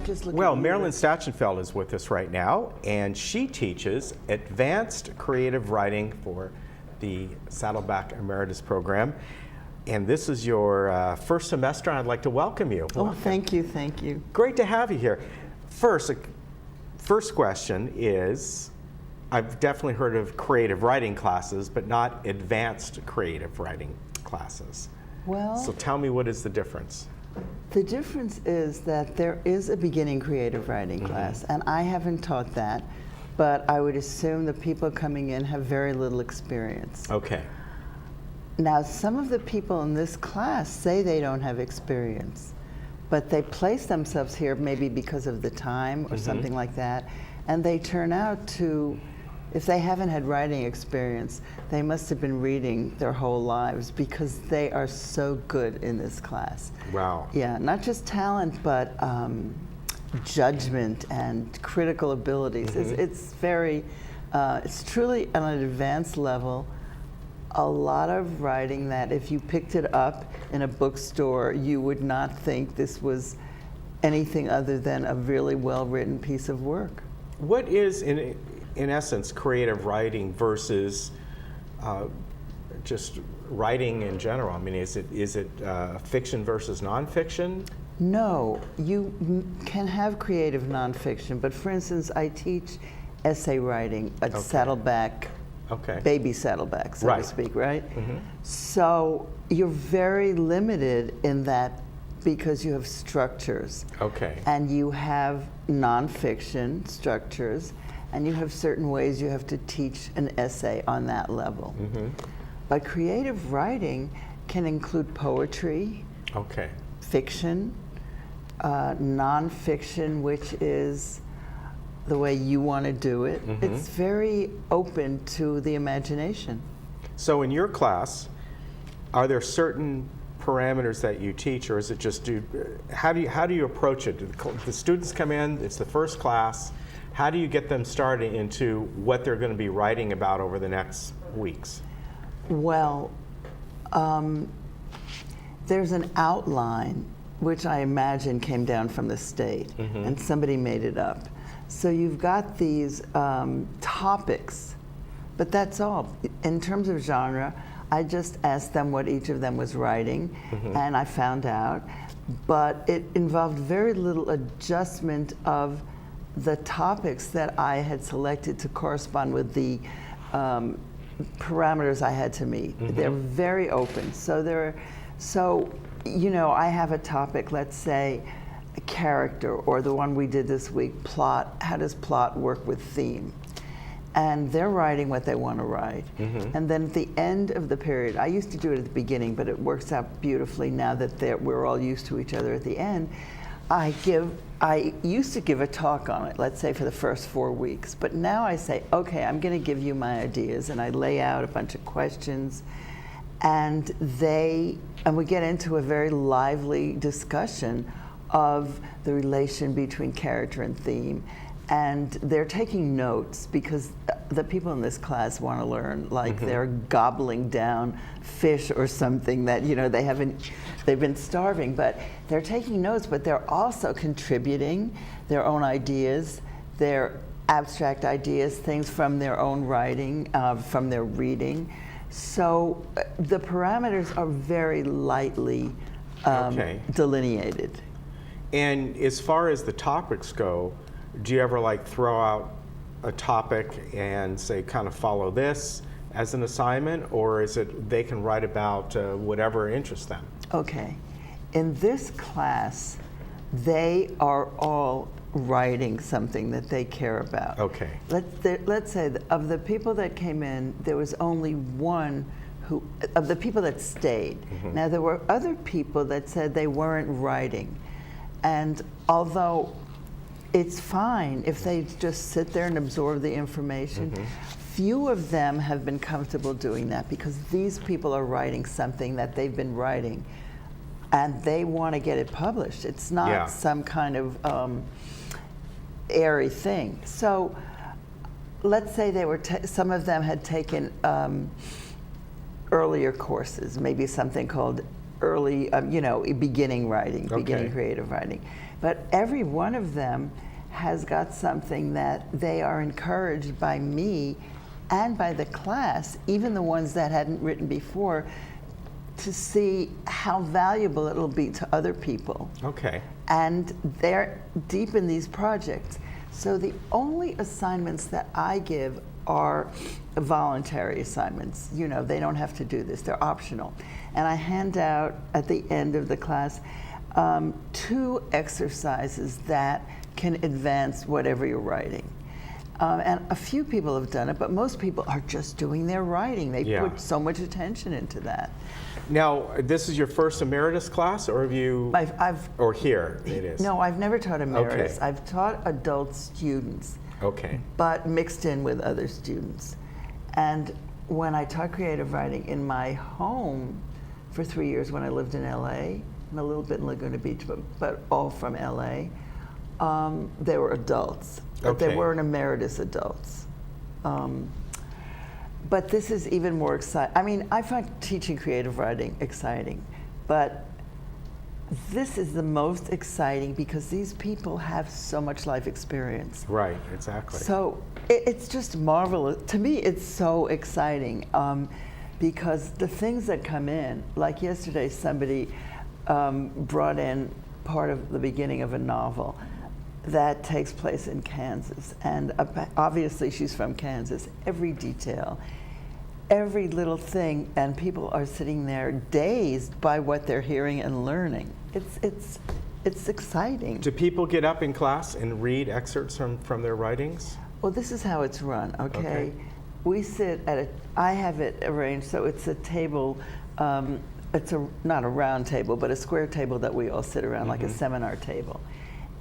just look Well, at you. Marilyn Stachenfeld is with us right now, and she teaches advanced creative writing for the Saddleback Emeritus program. And this is your first semester, and I'd like to welcome you. Oh, thank you, thank you. Great to have you here. First question is, I've definitely heard of creative writing classes, but not advanced creative writing classes. Well, So tell me, what is the difference? the difference is that there is a beginning creative writing class, and I haven't taught that, but I would assume the people coming in have very little experience. Okay. Now, some of the people in this class say they don't have experience, but they place themselves here maybe because of the time or something like that, and they turn out to, if they haven't had writing experience, they must have been reading their whole lives because they are so good in this class. Wow. Yeah, not just talent, but judgment and critical abilities. It's very, it's truly on an advanced level. A lot of writing that if you picked it up in a bookstore, you would not think this was anything other than a really well-written piece of work. What is, in essence, creative writing versus just writing in general? I mean, is it fiction versus nonfiction? No, you can have creative nonfiction, but for instance, I teach essay writing at Saddleback, baby Saddleback, so to speak, right? So you're very limited in that because you have structures. Okay. And you have nonfiction structures, and you have certain ways you have to teach an essay on that level. But creative writing can include poetry, fiction, nonfiction, which is the way you want to do it. It's very open to the imagination. So in your class, are there certain parameters that you teach, or is it just how do you approach it? The students come in, it's the first class. How do you get them started into what they're going to be writing about over the next weeks? Well, there's an outline, which I imagine came down from the state, and somebody made it up. So you've got these topics, but that's all. In terms of genre, I just asked them what each of them was writing, and I found out. But it involved very little adjustment of the topics that I had selected to correspond with the parameters I had to meet. They're very open. So you know, I have a topic, let's say, a character, or the one we did this week, plot. How does plot work with theme? And they're writing what they want to write. And then at the end of the period, I used to do it at the beginning, but it works out beautifully now that we're all used to each other at the end. I used to give a talk on it, let's say for the first 4 weeks, but now I say, okay, I'm going to give you my ideas, and I lay out a bunch of questions, and we get into a very lively discussion of the relation between character and theme. And they're taking notes because the people in this class want to learn, like they're gobbling down fish or something that, you know, they've been starving, but they're taking notes, but they're also contributing their own ideas, their abstract ideas, things from their own writing, from their reading. So the parameters are very lightly delineated. And as far as the topics go, do you ever like throw out a topic and say kind of follow this as an assignment, or is it they can write about whatever interests them? Okay. In this class, they are all writing something that they care about. Okay. Let's say that of the people that came in, there was only one who, of the people that stayed. Now there were other people that said they weren't writing. And although it's fine if they just sit there and absorb the information, few of them have been comfortable doing that because these people are writing something that they've been writing and they want to get it published. It's not some kind of airy thing. So let's say they were some of them had taken earlier courses, maybe something called early, beginning writing, beginning Okay. creative writing. But every one of them has got something that they are encouraged by me and by the class, even the ones that hadn't written before, to see how valuable it'll be to other people. Okay. And they're deep in these projects. So the only assignments that I give are voluntary assignments. They don't have to do this, they're optional. And I hand out at the end of the class 2 exercises that can advance whatever you're writing. And a few people have done it, but most people are just doing their writing. They Yeah. put so much attention into that. Now, this is your first emeritus class, or have you? I've Or here it is. No, I've never taught emeritus. Okay. I've taught adult students, Okay. but mixed in with other students. And when I taught creative writing in my home for 3 years when I lived in LA, and a little bit in Laguna Beach, but all from LA, they were adults, but they Okay. weren't emeritus adults. But this is even more exciting. I mean, I find teaching creative writing exciting, but this is the most exciting because these people have so much life experience. Right. Exactly. So it's just marvelous. To me, it's so exciting because the things that come in, like yesterday, somebody brought in part of the beginning of a novel that takes place in Kansas. And obviously, she's from Kansas. Every detail, every little thing, and people are sitting there dazed by what they're hearing and learning. It's exciting. Do people get up in class and read excerpts from their writings? Well, this is how it's run, okay? Okay. We sit at I have it arranged so it's a table, it's not a round table, but a square table that we all sit around, like a seminar table.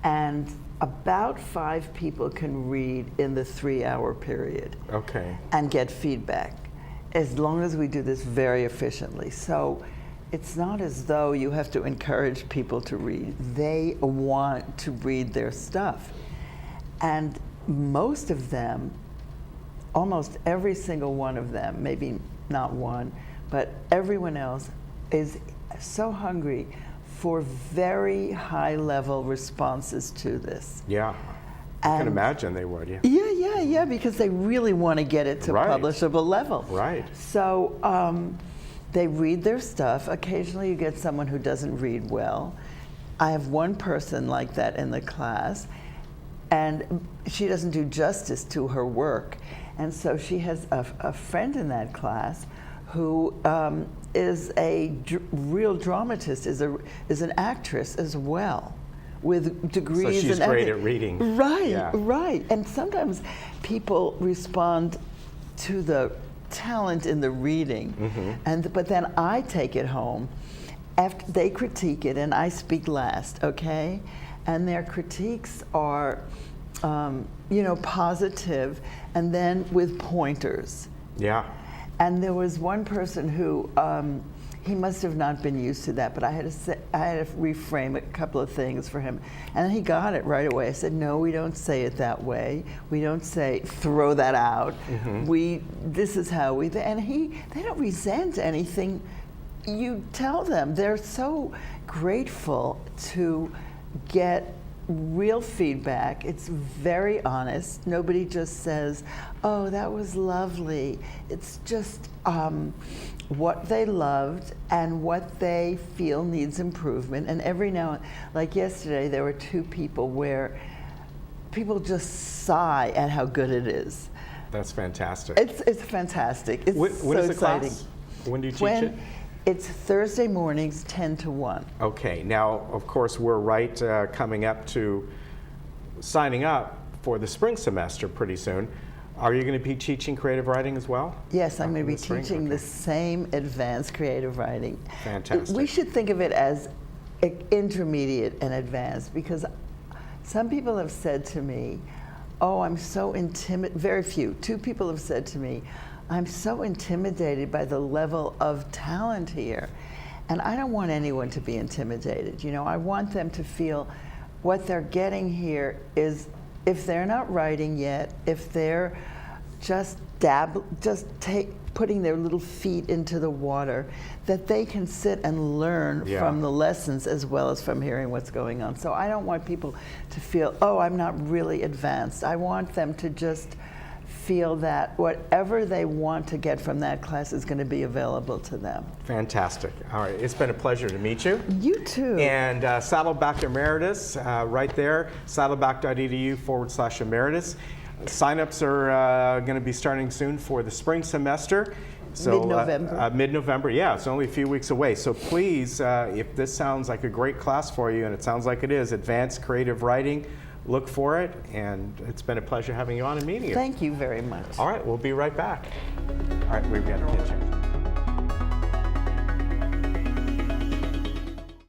And about 5 people can read in the 3-hour period Okay. and get feedback, as long as we do this very efficiently. So it's not as though you have to encourage people to read. They want to read their stuff. And most of them, almost every single one of them, maybe not one, but everyone else is so hungry for very high-level responses to this. Yeah. I can And- imagine they would. Yeah. Yeah, because they really want to get it to Right. publishable level. Right. So they read their stuff. Occasionally you get someone who doesn't read well. I have one person like that in the class, and she doesn't do justice to her work. And so she has a friend in that class who is a real dramatist, is an actress as well, with degrees. So she's and great everything. at reading. Right, Yeah. right. And sometimes people respond to the talent in the reading, but then I take it home after they critique it, and I speak last, okay? And their critiques are, positive, and then with pointers. Yeah. And there was one person who, he must have not been used to that, but I had to reframe a couple of things for him. And he got it right away. I said, no, we don't say it that way. We don't say, throw that out. This is how we, and they don't resent anything you tell them. They're so grateful to get real feedback. It's very honest. Nobody just says, oh, that was lovely. It's just what they loved and what they feel needs improvement. And every now, like yesterday, there were 2 people where people just sigh at how good it is. That's fantastic. It's fantastic. It's When so is the exciting. class? When do you teach it? It's Thursday mornings, 10 to 1. Okay, now, of course, we're right coming up to signing up for the spring semester pretty soon. Are you going to be teaching creative writing as well? Yes, I'm going to In be the spring? teaching the Okay. same advanced creative writing. Fantastic. We should think of it as intermediate and advanced, because some people have said to me, oh, I'm so intimidated. Very few. 2 people have said to me, I'm so intimidated by the level of talent here. And I don't want anyone to be intimidated. I want them to feel what they're getting here is, if they're not writing yet, if they're just putting their little feet into the water, that they can sit and learn Yeah. from the lessons as well as from hearing what's going on. So I don't want people to feel, oh, I'm not really advanced. I want them to just feel that whatever they want to get from that class is going to be available to them. Fantastic. All right, it's been a pleasure to meet you. You too. And Saddleback Emeritus, right there, saddleback.edu/emeritus. Sign-ups are going to be starting soon for the spring semester. So, Mid-November. Mid-November, yeah, it's only a few weeks away. So please, if this sounds like a great class for you, and it sounds like it is, Advanced Creative Writing, look for it. And it's been a pleasure having you on and meeting you. Thank you very much. All right, we'll be right back. All right, we've got to get you.